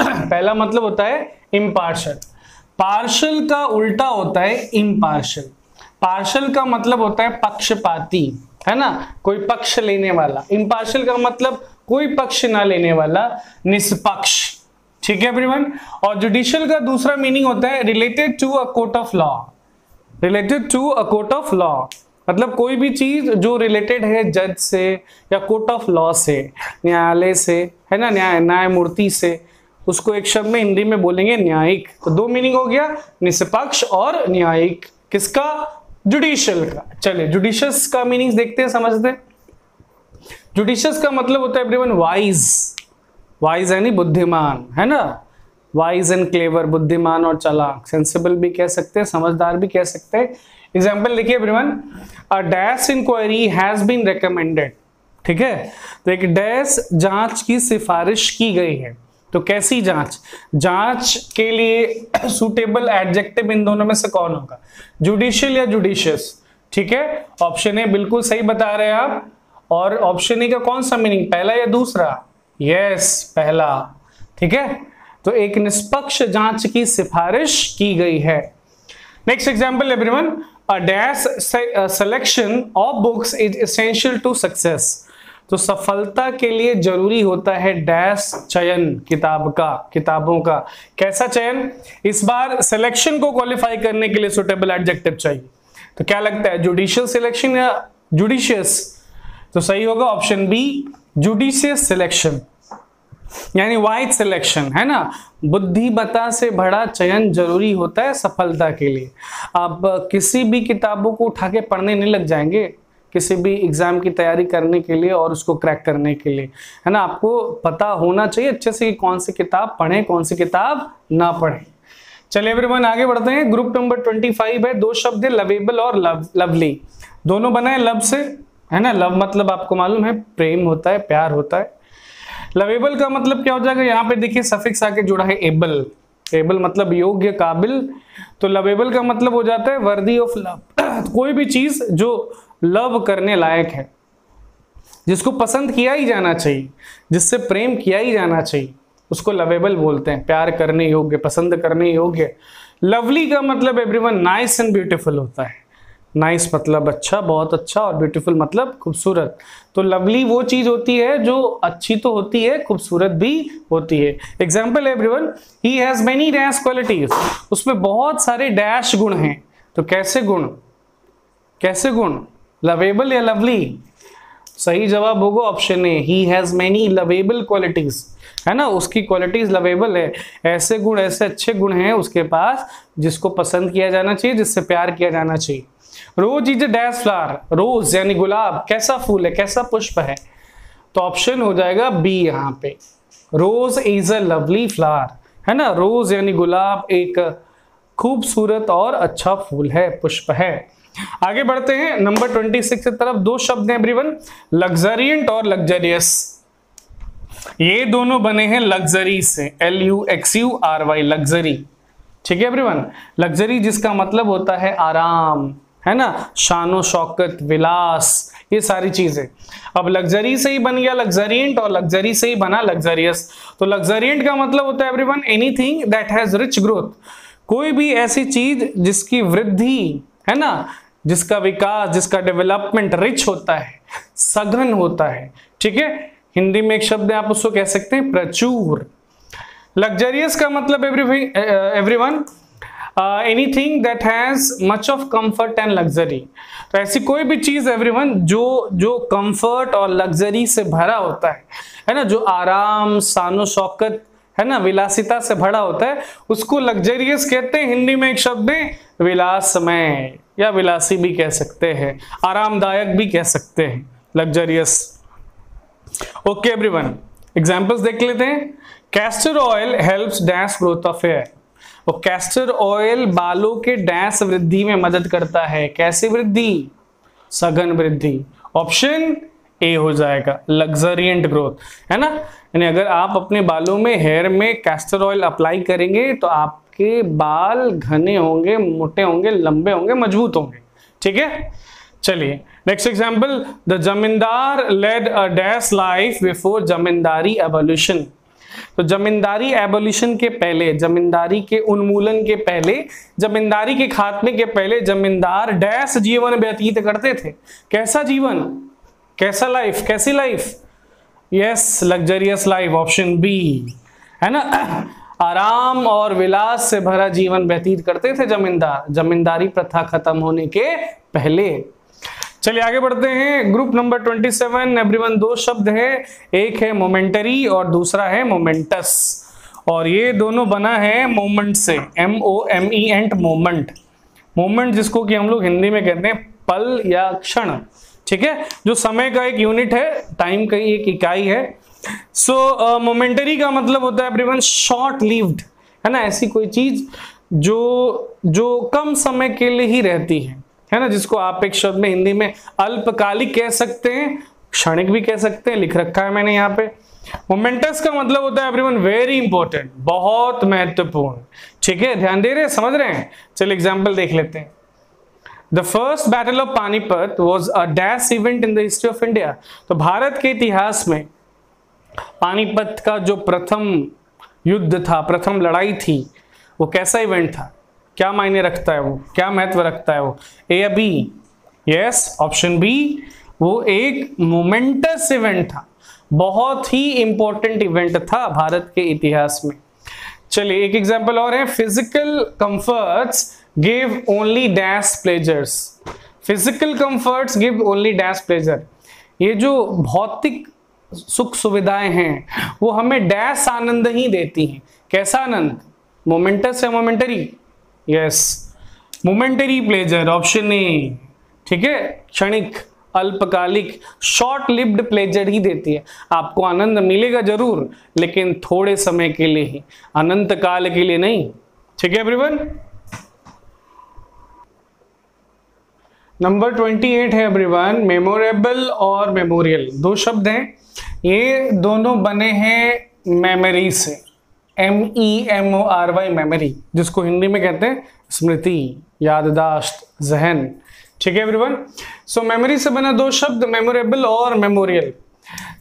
पहला मतलब होता है इम्पार्शियल। पार्शियल का उल्टा होता है इम्पार्शियल। पार्शियल का मतलब होता है पक्षपाती, है ना, कोई पक्ष लेने वाला। इम्पार्शियल का मतलब कोई पक्ष ना लेने वाला, निष्पक्ष। ठीक है एवरीवन। और जुडिशियल का दूसरा मीनिंग होता है related to a court of law. Related to a court of law मतलब कोई भी चीज जो रिलेटेड है जज से या कोर्ट ऑफ लॉ से, न्यायालय से, है ना, न्यायमूर्ति से, उसको एक शब्द में हिंदी में बोलेंगे न्यायिक। तो दो मीनिंग हो गया, निष्पक्ष और न्यायिक। किसका? जुडिशियल का। चलिए जुडिशियस का मीनिंग देखते हैं, समझते हैं। जुडिशियस का मतलब होता है एवरीवन वाइज। वाइज यानी बुद्धिमान, है ना, वाइज एंड क्लेवर, बुद्धिमान और चालाक। सेंसिबल भी कह सकते हैं, समझदार भी कह सकते हैं। एग्जाम्पल देखिए everyone, a dash inquiry has been recommended. ठीक है, तो एक डैश जांच की सिफारिश की गई है। तो कैसी जांच? जांच के लिए सुटेबल एडजेक्टिव इन दोनों में से कौन होगा? जुडिशियल या जुडिशियस? ठीक है, ऑप्शन ए बिल्कुल सही बता रहे हैं आप। और ऑप्शन ए का कौन सा मीनिंग, पहला या दूसरा? यस, पहला। ठीक है, तो एक निष्पक्ष जांच की सिफारिश की गई है। Next example everyone, a dash selection of books is essential to success. तो सफलता के लिए जरूरी होता है डैश चयन, किताबों का। कैसा चयन? इस बार सिलेक्शन को क्वालिफाई करने के लिए सुटेबल एडजेक्टिव चाहिए। तो क्या लगता है, जुडिशियल सिलेक्शन या जुडिशियस? तो सही होगा ऑप्शन बी, जुडिशियस सिलेक्शन। यानी वाइज सिलेक्शन, है ना। बुद्धिमत्ता से बड़ा चयन जरूरी होता है सफलता के लिए। आप किसी भी किताबों को उठा के पढ़ने नहीं लग जाएंगे किसी भी एग्जाम की तैयारी करने के लिए और उसको क्रैक करने के लिए, है ना। आपको पता होना चाहिए अच्छे से कि कौन सी किताब पढ़ें, कौन सी किताब ना पढ़ें। चलिए एवरीवन आगे बढ़ते हैं। ग्रुप नंबर 25 है। दो शब्द है, लवेबल और लवली। दोनों बना है लव से, है ना। लव मतलब आपको मालूम है प्रेम होता है, प्यार होता है। लवेबल का मतलब क्या हो जाएगा, यहाँ पे देखिए सफिक्स आके जुड़ा है एबल। एबल मतलब योग्य, काबिल। तो लवेबल का मतलब हो जाता है वर्दी ऑफ लव। कोई भी चीज जो लव करने लायक है, जिसको पसंद किया ही जाना चाहिए, जिससे प्रेम किया ही जाना चाहिए, उसको लवेबल बोलते हैं। प्यार करने योग्य, पसंद करने योग्य। लवली का मतलब एवरीवन नाइस एंड ब्यूटीफुल होता है। नाइस मतलब अच्छा, बहुत अच्छा, और ब्यूटीफुल मतलब खूबसूरत। तो लवली वो चीज होती है जो अच्छी तो होती है, खूबसूरत भी होती है। Example everyone, he has many dash qualities. उसमें बहुत सारे डैश गुण हैं। तो कैसे गुण, कैसे गुण, लवेबल या लवली? सही जवाब होगा option A, he has many lovable qualities, है ना। उसकी क्वालिटीज लवेबल है। ऐसे गुण, ऐसे अच्छे गुण हैं उसके पास जिसको पसंद किया जाना चाहिए, जिससे प्यार किया जाना चाहिए। रोज इज अ डैश फ्लावर। रोज यानी गुलाब कैसा फूल है, कैसा पुष्प है? तो ऑप्शन हो जाएगा बी यहाँ पे, रोज इज अ लवली फ्लावर, है ना। रोज यानी गुलाब एक खूबसूरत और अच्छा फूल है, पुष्प है। आगे बढ़ते हैं नंबर 26 की तरफ। दो शब्द हैं एवरीवन, लग्जरियंट और लग्जरियस। ये दोनों बने हैं लग्जरी से, LUXURY, लग्जरी। ठीक है एवरीवन। लग्जरी जिसका मतलब होता है आराम, है ना, शानो शौकत, विलास, ये सारी चीजें। अब लग्जरी से ही बन गया लग्जरियंट और लग्जरी से ही बना लग्जरियस। तो लग्जरियंट का मतलब होता है everyone anything that has rich growth. कोई भी ऐसी चीज जिसकी वृद्धि, है ना, जिसका विकास, जिसका डेवलपमेंट रिच होता है, सघन होता है। ठीक है। हिंदी में एक शब्द है, आप उसको कह सकते हैं प्रचुर। लग्जरियस का मतलब everyone anything that has much of comfort and luxury. तो ऐसी कोई भी चीज एवरीवन जो कंफर्ट और लग्जरी से भरा होता है ना, जो आराम, शानो शौकत, है ना, विलासिता से भरा होता है, उसको लग्जरियस कहते हैं। हिंदी में एक शब्द है विलासमय, या विलासी भी कह सकते हैं, आरामदायक भी कह सकते हैं, लग्जरियस। ओके एवरीवन, एग्जांपल्स देख लेते हैं। Castor oil helps dash growth of hair. और कैस्टर ऑयल बालों के डैश वृद्धि में मदद करता है। कैसी वृद्धि? सघन वृद्धि। ऑप्शन ए हो जाएगा, लग्जरियंट ग्रोथ, है ना। यानी अगर आप अपने बालों में, हेयर में कैस्टर ऑयल अप्लाई करेंगे तो आपके बाल घने होंगे, मोटे होंगे, लंबे होंगे, मजबूत होंगे। ठीक है। चलिए next example, the zamindar led a dash life before zamindari evolution. तो जमींदारी एबोल्यूशन के पहले, जमींदारी के उन्मूलन के पहले, जमींदारी के खात्मे के पहले जमींदार डैश जीवन व्यतीत करते थे। कैसा जीवन, कैसा लाइफ, कैसी life? Yes, luxurious life, option B, है ना। आराम और विलास से भरा जीवन व्यतीत करते थे जमींदार, जमींदारी प्रथा खत्म होने के पहले। चलिए आगे बढ़ते हैं। ग्रुप नंबर 27 एवरीवन, दो शब्द है, एक है मोमेंटरी और दूसरा है मोमेंटस। और ये दोनों बना है मोमेंट से, MOMENT, मोमेंट। मोमेंट जिसको कि हम लोग हिंदी में कहते हैं पल या क्षण। ठीक है, जो समय का एक यूनिट है, टाइम का एक इकाई है। सो मोमेंटरी का मतलब होता है एवरीवन शॉर्ट लिव्ड, है ना। ऐसी कोई चीज जो कम समय के लिए ही रहती है ना, जिसको आप एक शब्द में हिंदी में अल्पकालिक कह सकते हैं, क्षणिक भी कह सकते हैं, लिख रखा है मैंने यहाँ पे। मोमेंटस का मतलब होता है एवरीवन वेरी इंपॉर्टेंट, बहुत महत्वपूर्ण। ठीक है, ध्यान दे रहे हैं, समझ रहे हैं। चलिए एग्जाम्पल देख लेते हैं। The first battle of Panipat was a dash event in the history of India. तो भारत के इतिहास में पानीपत का जो प्रथम युद्ध था, प्रथम लड़ाई थी, वो कैसा इवेंट था? क्या मायने रखता है वो, क्या महत्व रखता है वो? ए या बी? यस, ऑप्शन बी, वो एक मोमेंटस इवेंट था, बहुत ही इंपॉर्टेंट इवेंट था भारत के इतिहास में। चलिए एक एग्जांपल और है, physical comforts give only dash pleasures. Physical comforts give only dash pleasure. ये जो भौतिक सुख सुविधाएं हैं वो हमें डैश आनंद ही देती हैं। कैसा आनंद? मोमेंटस या momentary? Yes, momentary pleasure, option A. ठीक है, क्षणिक, अल्पकालिक, शॉर्ट लिव्ड प्लेजर ही देती है। आपको आनंद मिलेगा जरूर, लेकिन थोड़े समय के लिए ही, अनंत काल के लिए नहीं। ठीक है एवरीवन। नंबर 28 है एवरीवन, मेमोरेबल और मेमोरियल। दो शब्द हैं, ये दोनों बने हैं मेमोरी से, MEMORY, मेमोरी, जिसको हिंदी में कहते हैं स्मृति, याददाश्त, जहन। ठीक है एवरीवन। सो मेमोरी से बना दो शब्द, मेमोरेबल और मेमोरियल।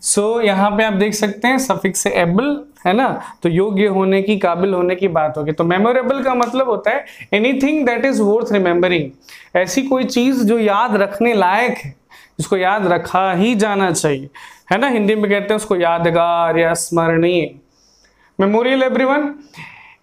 सो यहाँ पे आप देख सकते हैं सफिक्स से एबल है ना, तो योग्य होने की, काबिल होने की बात होगी। तो मेमोरेबल का मतलब होता है anything that is worth remembering, ऐसी कोई चीज जो याद रखने लायक है, जिसको याद रखा ही जाना चाहिए, है ना। हिंदी में कहते हैं उसको यादगार या स्मरणीय। Memorial everyone,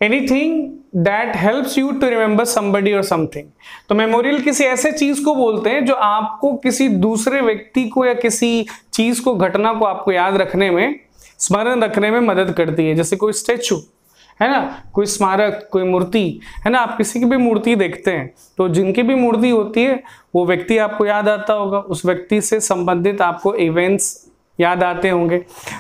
anything that helps you to remember somebody or something. तो मेमोरियल किसी ऐसे चीज को बोलते हैं जो आपको किसी दूसरे व्यक्ति को या किसी चीज को, घटना को आपको याद रखने में, स्मरण रखने में मदद करती है। जैसे कोई स्टेचू है ना, कोई स्मारक, कोई मूर्ति है ना। आप किसी की भी मूर्ति देखते हैं तो जिनकी भी मूर्ति होती है वो व्यक्ति आपको याद आता होगा, उस व्यक्ति से संबंधित आपको इवेंट्स याद आते होंगे।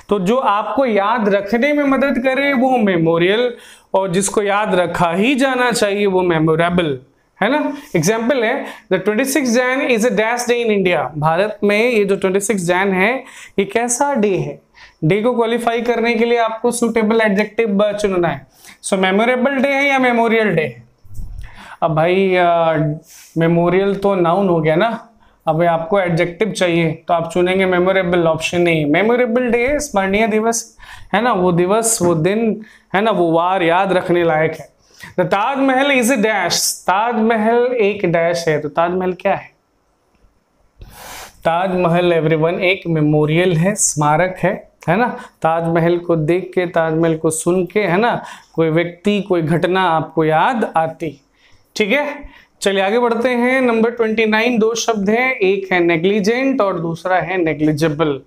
तो जो आपको याद रखने में मदद करे वो मेमोरियल, और जिसको याद रखा ही जाना चाहिए वो मेमोरेबल, है ना। एग्जाम्पल है the 26 Jain is a dash day in India. Bharat में ये जो 26 जैन है ये कैसा डे है? डे को क्वालिफाई करने के लिए आपको सुटेबल एडजेक्टिव चुनना है। सो मेमोरेबल डे है या मेमोरियल डे है? अब भाई मेमोरियल तो नाउन हो गया ना, अब आपको एडजेक्टिव चाहिए तो आप चुनेंगे memorable, option A. Memorable day स्मरणीय दिवस है ना, वो दिवस, वो दिन है ना, वो वार याद रखने लायक है। The Taj Mahal is a dash, Taj Mahal एक डैश है। तो ताजमहल क्या है? ताजमहल एवरीवन एक मेमोरियल है, स्मारक है ना। ताजमहल को देख के, ताजमहल को सुन के, है ना, कोई व्यक्ति, कोई घटना आपको याद आती। ठीक है, चलिए आगे बढ़ते हैं। नंबर 29 दो शब्द हैं, एक है नेग्लिजेंट और दूसरा है नेग्लिजिबल।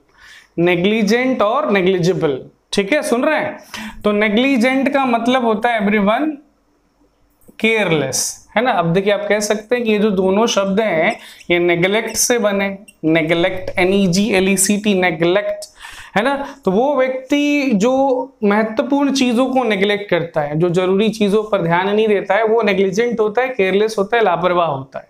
नेग्लिजेंट और नेग्लिजिबल, ठीक है, सुन रहे हैं? तो नेग्लिजेंट का मतलब होता है एवरीवन केयरलेस, है ना। अब देखिए आप कह सकते हैं कि ये जो दोनों शब्द हैं ये नेग्लेक्ट से बने, नेग्लेक्ट, NEGLECT, नेग्लेक्ट, है ना। तो वो व्यक्ति जो महत्वपूर्ण चीजों को नेग्लेक्ट करता है, जो जरूरी चीजों पर ध्यान नहीं देता है, वो नेग्लिजेंट होता है, केयरलेस होता है, लापरवाह होता है।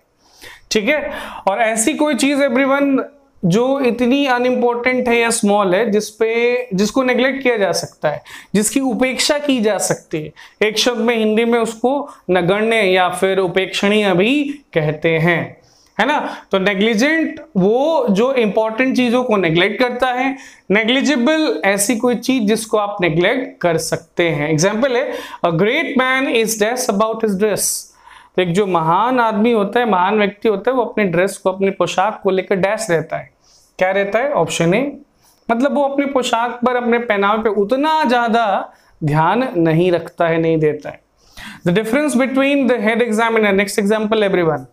ठीक है, और ऐसी कोई चीज एवरीवन जो इतनी अनइम्पोर्टेंट है या स्मॉल है जिसको नेग्लेक्ट किया जा सकता है, जिसकी उपेक्षा की जा सकती है, एक शब्द में हिंदी में उसको नगण्य या फिर उपेक्षणीय भी कहते हैं, है ना। तो नेग्लिजेंट वो जो इंपॉर्टेंट चीजों को नेग्लेक्ट करता है, नेग्लिजिबल ऐसी कोई चीज जिसको आप नेग्लेक्ट कर सकते हैं। एग्जाम्पल है a great man is dash about his dress. तो एक जो महान आदमी होता है, महान व्यक्ति होता है, वो अपनी ड्रेस को, अपनी पोशाक को लेकर डैश रहता है। क्या रहता है? ऑप्शन ए, मतलब वो अपनी पोशाक पर, अपने पहनावे पे उतना ज्यादा ध्यान नहीं रखता है, नहीं देता है। The difference between the head examiner, next example everyone,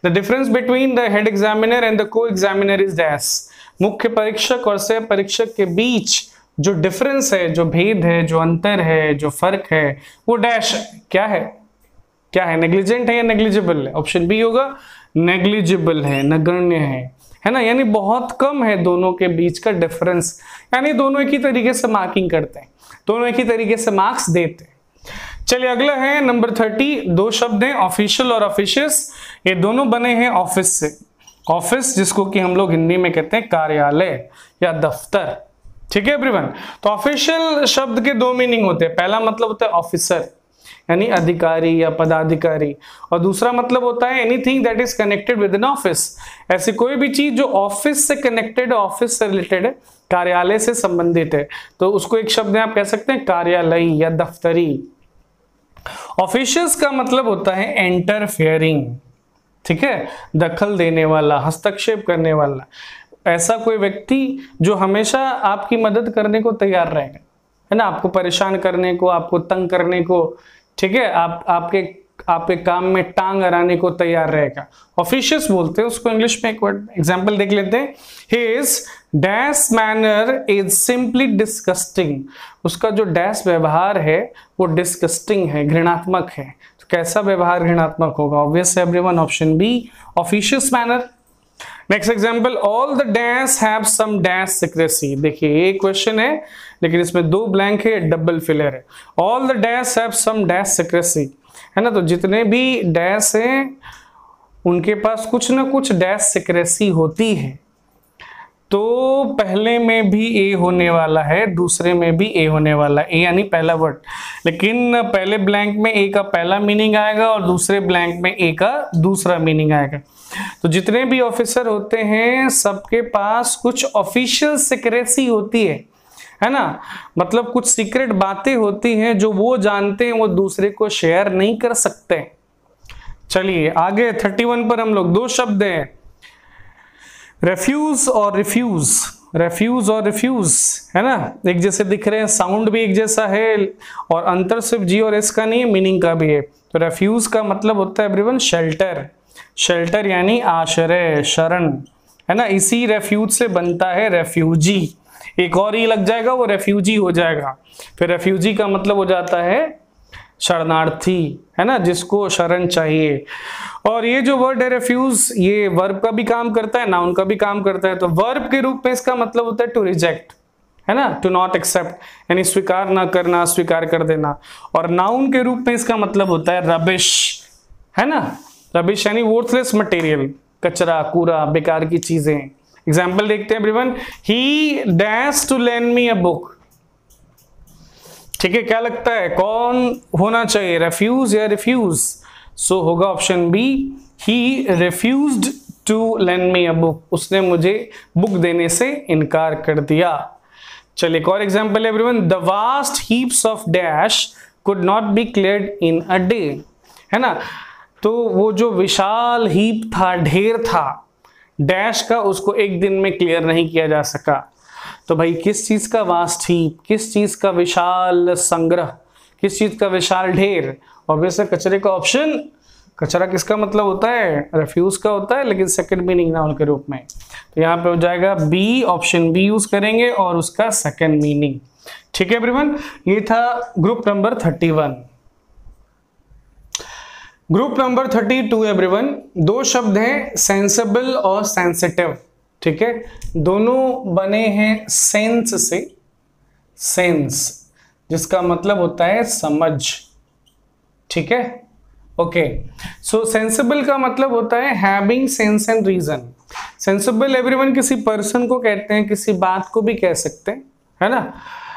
the difference between the head examiner and the को एग्जामिनर इज डैश। मुख्य परीक्षक और सह परीक्षक के बीच जो डिफरेंस है, जो भेद है, जो अंतर है, जो फर्क है, वो डैश क्या है? क्या है? नेग्लिजेंट है या नेग्लिजिबल है? ऑप्शन बी होगा, नेग्लिजिबल है, नगण्य है ना। यानी बहुत कम है दोनों के बीच का डिफरेंस, यानी दोनों एक ही तरीके से मार्किंग करते हैं, दोनों एक ही तरीके से मार्क्स देते हैं। चलिए अगला है नंबर 30, दो शब्द हैं ऑफिशियल और ऑफिशियस। ये दोनों बने हैं ऑफिस से। ऑफिस जिसको कि हम लोग हिंदी में कहते हैं कार्यालय या दफ्तर। ठीक है एवरीवन। तो ऑफिशियल शब्द के दो मीनिंग होते हैं। पहला मतलब होता है ऑफिसर यानी अधिकारी या पदाधिकारी, और दूसरा मतलब होता है anything that is connected with an office. ऐसी कोई भी चीज जो ऑफिस से कनेक्टेड है, ऑफिस से रिलेटेड है, कार्यालय से संबंधित है, तो उसको एक शब्द में आप कह सकते हैं कार्यालयी या दफ्तरी। ऑफिशियस का मतलब होता है एंटरफेयरिंग, ठीक है, दखल देने वाला, हस्तक्षेप करने वाला, ऐसा कोई व्यक्ति जो हमेशा आपकी मदद करने को तैयार रहेगा, है ना, आपको परेशान करने को, आपको तंग करने को, ठीक है, आपके आपके काम में टांग अड़ाने को तैयार रहेगा। ऑफिशियस बोलते हैं उसको इंग्लिश में। एक वर्ड एग्जांपल देख लेते हैं। His dash manner is simply disgusting. उसका जो डैश व्यवहार है वो डिस्गस्टिंग है, घृणात्मक है। तो कैसा व्यवहार घृणात्मक होगा? Obvious everyone, option B, officious manner. Next example, all the dash have some dash secrecy. देखिए एक क्वेश्चन है लेकिन इसमें 2 ब्लैंक है, डबल फिलर है। All the dash have some dash secrecy, है ना। तो जितने भी डैश हैं उनके पास कुछ ना कुछ डैश सीक्रेसी होती है। तो पहले में भी ए होने वाला है, दूसरे में भी ए होने वाला है, ए यानी पहला वर्ड। लेकिन पहले ब्लैंक में ए का पहला मीनिंग आएगा और दूसरे ब्लैंक में ए का दूसरा मीनिंग आएगा। तो जितने भी ऑफिसर होते हैं सबके पास कुछ ऑफिशियल सीक्रेसी होती है ना। मतलब कुछ सीक्रेट बातें होती हैं जो वो जानते हैं, वो दूसरे को शेयर नहीं कर सकते। चलिए आगे 31 पर हम लोग 2 शब्द हैं, रेफ्यूज और रिफ्यूज। रेफ्यूज और रिफ्यूज, है ना, एक जैसे दिख रहे हैं, साउंड भी एक जैसा है और अंतर सिर्फ जी और एस का नहीं है, मीनिंग का भी है। तो रेफ्यूज का मतलब होता है एवरीवन शेल्टर। शेल्टर यानी आश्रय, शरण, है ना। इसी रेफ्यूज से बनता है रेफ्यूजी। एक और ही लग जाएगा वो रेफ्यूजी हो जाएगा। फिर रेफ्यूजी का मतलब हो जाता है शरणार्थी, है ना, जिसको शरण चाहिए। और ये जो वर्ड है रेफ्यूज, ये वर्ब का भी काम करता है, नाउन का भी काम करता है। तो वर्ब के रूप में इसका मतलब होता है टू रिजेक्ट, है ना, टू नॉट एक्सेप्ट, यानी स्वीकार ना करना, स्वीकार कर देना। और नाउन के रूप में इसका मतलब होता है रबिश, है ना। रबिश यानी वर्थलेस मटेरियल, कचरा, कूड़ा, बेकार की चीजें। एग्जाम्पल देखते हैं everyone. He dash to lend me a book. ठीक है, क्या लगता है कौन होना चाहिए, रेफ्यूज या रिफ्यूज? सो होगा option B, he refused to lend me a book. उसने मुझे बुक देने से इनकार कर दिया। चलिए एक और एग्जांपल है everyone. The vast heaps of dash could not be cleared in a day, है ना। तो वो जो विशाल हीप था, ढेर था डैश का, उसको एक दिन में क्लियर नहीं किया जा सका। तो भाई किस चीज का वास्ट हीप, किस चीज का विशाल संग्रह, किस चीज का विशाल ढेर? ऑब्वियसली कचरे का ऑप्शन। कचरा किसका मतलब होता है? रेफ्यूज का होता है, लेकिन सेकंड मीनिंग नाउन के रूप में। तो यहाँ पे हो जाएगा बी, ऑप्शन बी यूज करेंगे और उसका सेकंड मीनिंग। ठीक है एवरीवन, ये था group number 31। Group number 32 everyone, 2 शब्द हैं सेंसिबल और सेंसिटिव। ठीक है, दोनों बने हैं सेंस से, सेंस जिसका मतलब होता है समझ। ठीक है, ओके। सो सेंसिबल का मतलब होता है having sense and reason. Sensible everyone किसी पर्सन को कहते हैं, किसी बात को भी कह सकते हैं, है ना।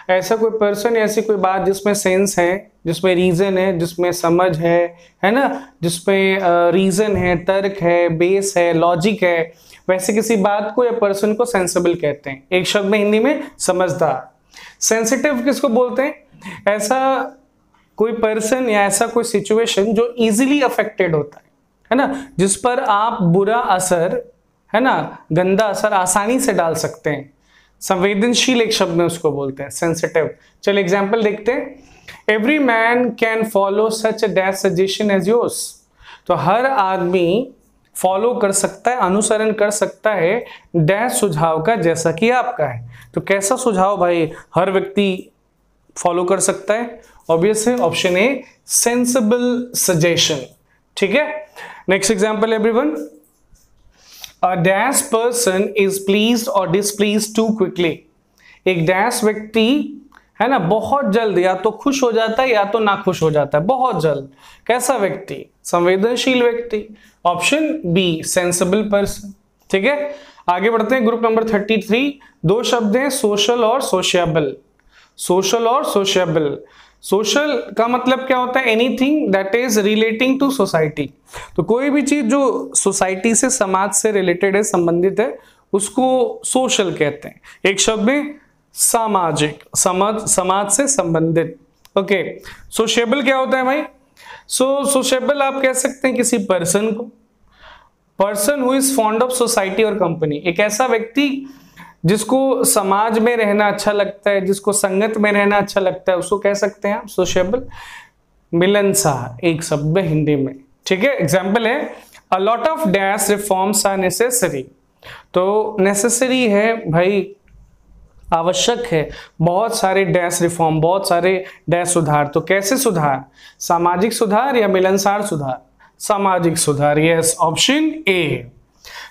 ऐसा कोई पर्सन, ऐसी कोई बात जिसमें सेंस है, जिसमें रीजन है, जिसमें समझ है ना, जिसमें रीजन है, तर्क है, बेस है, लॉजिक है, वैसे किसी बात को या पर्सन को सेंसिबल कहते हैं। एक शब्द में हिंदी में समझदार। सेंसिटिव किसको बोलते हैं? ऐसा कोई पर्सन या ऐसा कोई सिचुएशन जो इजीली अफेक्टेड होता है ना, जिस पर आप बुरा असर, है ना, गंदा असर आसानी से डाल सकते हैं। संवेदनशील एक शब्द में उसको बोलते हैं सेंसिटिव। चलिए एग्जांपल देखते हैं। Every man can follow such a dash suggestion as yours. तो हर आदमी फॉलो कर सकता है, अनुसरण कर सकता है डैश सुझाव का जैसा कि आपका है। तो कैसा सुझाव भाई हर व्यक्ति फॉलो कर सकता है? ऑब्वियस है ऑप्शन ए, सेंसिबल सजेशन। ठीक है, next example everyone. A dash person is pleased or displeased too quickly। एक डैश व्यक्ति, है ना, बहुत जल्द या तो खुश हो जाता है या तो ना खुश हो जाता है, बहुत जल्द। कैसा व्यक्ति? संवेदनशील व्यक्ति। Option B, sensible person. ठीक है, आगे बढ़ते हैं। ग्रुप नंबर 33, 2 शब्द हैं सोशल और सोशिएबल। सोशल और सोशिएबल। सोशल का मतलब क्या होता है? Anything that is relating to society. तो कोई भी चीज जो सोसाइटी से, समाज से रिलेटेड है, संबंधित है, उसको सोशल कहते हैं। एक शब्द में सामाजिक, समाज से संबंधित। ओके, सोशिएबल क्या होता है भाई? सोशिएबल आप कह सकते हैं किसी पर्सन को, person who is fond of society और कंपनी। एक ऐसा व्यक्ति जिसको समाज में रहना अच्छा लगता है, जिसको संगत में रहना अच्छा लगता है, उसको कह सकते हैं आप सोशिएबल। मिलनसार, एक शब्द में हिंदी में। ठीक है, एग्जाम्पल है a lot of dash reforms are necessary. तो नेसेसरी है भाई, आवश्यक है बहुत सारे डैश रिफॉर्म, बहुत सारे डैश सुधार। तो कैसे सुधार, सामाजिक सुधार या मिलनसार सुधार? सामाजिक सुधार, यस, ऑप्शन ए।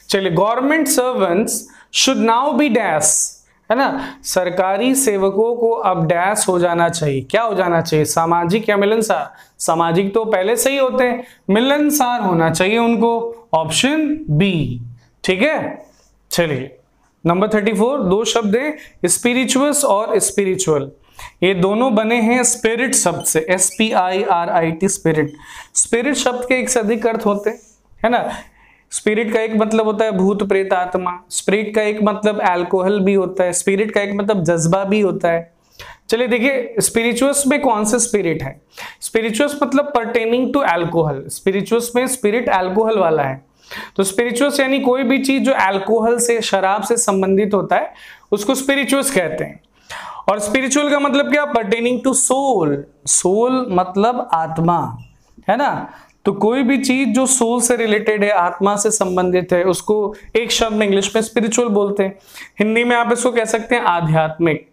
चलिए, government servants should now be dash, है ना, सरकारी सेवकों को अब डैश हो जाना चाहिए। क्या हो जाना चाहिए, सामाजिक या मिलनसार? सामाजिक तो पहले से ही होते हैं, मिलनसार होना चाहिए उनको, ऑप्शन बी। ठीक है, चलिए नंबर 34, दो शब्द है स्पिरिचुअस और स्पिरिचुअल। ये दोनों बने हैं स्पिरिट शब्द से, SPIRIT, स्पिरिट। स्पिरिट शब्द के एक से अधिक अर्थ होते हैं, है ना। स्पिरिट का एक मतलब होता है भूत प्रेत आत्मा, स्पिरिट का एक मतलब अल्कोहल भी होता है, स्पिरिट का एक मतलब जज्बा भी होता है। चलिए देखिए, स्पिरिचुअस में कौन से स्पिरिट है? स्पिरिचुअस मतलब परटेनिंग टू अल्कोहल, स्पिरिचुअस में स्पिरिट अल्कोहल वाला है। तो स्पिरिचुअस यानी कोई भी चीज जो अल्कोहल से, शराब से संबंधित होता है, उसको स्पिरिचुअस कहते हैं। और स्पिरिचुअल का मतलब क्या, परटेनिंग टू सोल, सोल मतलब आत्मा, है ना। तो कोई भी चीज जो सोल से रिलेटेड है, आत्मा से संबंधित है, उसको एक शब्द में इंग्लिश में स्पिरिचुअल बोलते हैं। हिंदी में आप इसको कह सकते हैं आध्यात्मिक।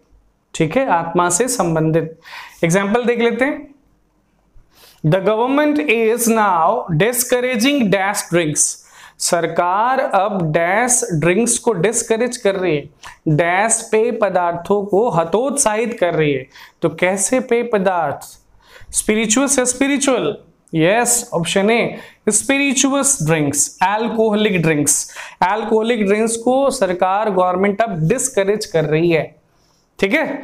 ठीक है, आत्मा से संबंधित। एग्जाम्पल देख लेते हैं। The government is now discouraging dash drinks. सरकार अब डैश ड्रिंक्स को डिस्करेज कर रही है, डैश पेय पदार्थों को हतोत्साहित कर रही है। तो कैसे पेय पदार्थ, स्पिरिचुअस या spiritual? Yes, option A, spirituous drinks, alcoholic drinks. Alcoholic drinks को सरकार, गवर्नमेंट अब डिस्करेज कर रही है। ठीक है,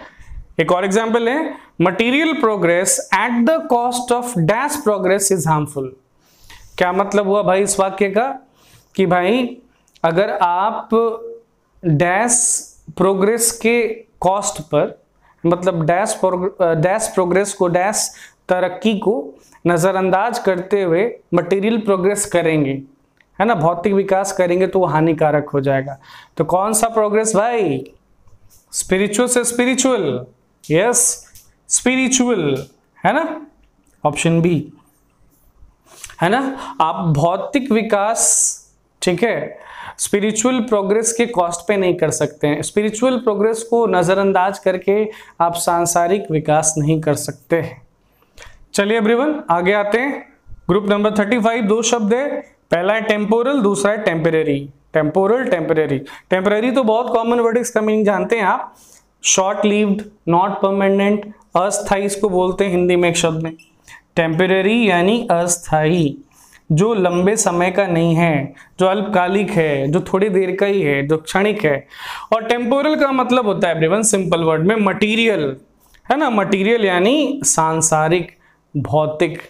एक और एग्जांपल है, material progress at the cost of dash progress is harmful. क्या मतलब हुआ भाई इस वाक्य का, कि भाई अगर आप डैश प्रोग्रेस के कॉस्ट पर, मतलब डैश प्रोग्रेस को, डैश तरक्की को नजरअंदाज करते हुए मटेरियल प्रोग्रेस करेंगे, है ना, भौतिक विकास करेंगे, तो वो हानिकारक हो जाएगा। तो कौन सा प्रोग्रेस भाई, स्पिरिचुअल से स्पिरिचुअल? यस, स्पिरिचुअल, है ना, ऑप्शन बी, है ना। आप भौतिक विकास, ठीक है, स्पिरिचुअल प्रोग्रेस के कॉस्ट पे नहीं कर सकते हैं। स्पिरिचुअल प्रोग्रेस को नजरअंदाज करके आप सांसारिक विकास नहीं कर सकते। चलिए एवरीवन, आगे आते हैं। ग्रुप नंबर 35, दो शब्द है, पहला है टेम्पोरल, दूसरा है टेम्परेरी। Temporal, temporary. टेम्परेरी तो बहुत कॉमन वर्ड, इसका मीनिंग जानते हैं आप, शॉर्ट लिव्ड, नॉट परमानेंट, अस्थायी इसको बोलते हैं हिंदी में एक शब्द में। टेम्परेरी यानी अस्थायी, जो लंबे समय का नहीं है, जो अल्पकालिक है, जो थोड़ी देर का ही है, जो क्षणिक है। और टेम्पोरल का मतलब होता है एवरीवन, सिंपल वर्ड में, मटीरियल, है ना। मटीरियल यानी सांसारिक, भौतिक।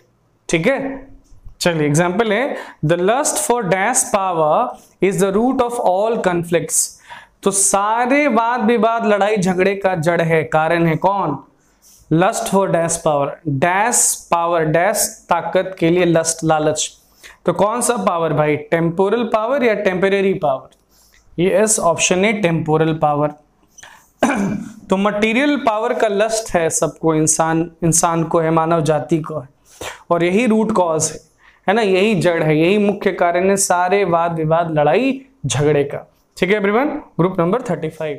ठीक है, चलिए एग्जाम्पल है, the lust for dash power is the root of all conflicts. तो सारे वाद विवाद, लड़ाई झगड़े का जड़ है, कारण है कौन, lust for dash power. Dash power, dash ताकत के लिए लस्ट, लालच। तो कौन सा पावर भाई, टेम्पोरल पावर या टेम्परेरी पावर? यस, ऑप्शन है टेम्पोरल पावर। तो मटेरियल पावर का लस्ट है सबको, इंसान को है, मानव जाति को है, और यही रूट कॉज है ना, यही जड़ है, यही मुख्य कारण है सारे वाद विवाद, लड़ाई झगड़े का। ठीक है एवरीवन, ग्रुप नंबर 35।